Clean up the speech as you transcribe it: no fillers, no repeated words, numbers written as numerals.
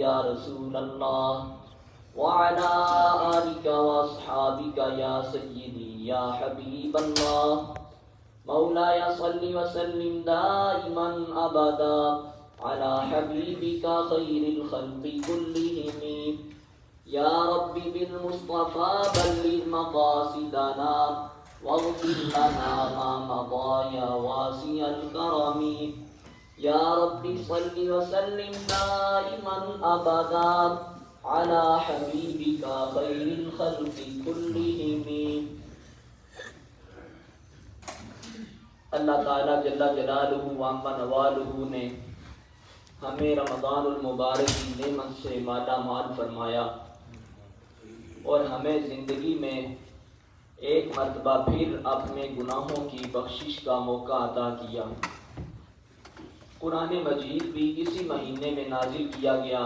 یا رسول اللہ وعلى آلك واصحابك یا سیدی یا حبیب اللہ مولاي صل وسلم دائما ابدا على حبيبك خير الخلق كلهم يا رب بالمصطفى بلغ مقاصدنا واغفر لنا ما مضى يا واسع الكرم يا رب صل وسلم دائما ابدا على حبيبك خير الخلق كلهم. اللہ تعالیٰ جل جلالہ وعم نوالہ نے ہمیں رمضان المبارک کی نعمت سے مالا مال فرمایا اور ہمیں زندگی میں ایک مرتبہ پھر اپنے گناہوں کی بخشش کا موقع عطا کیا. قرآن مجید بھی اسی مہینے میں نازل کیا گیا.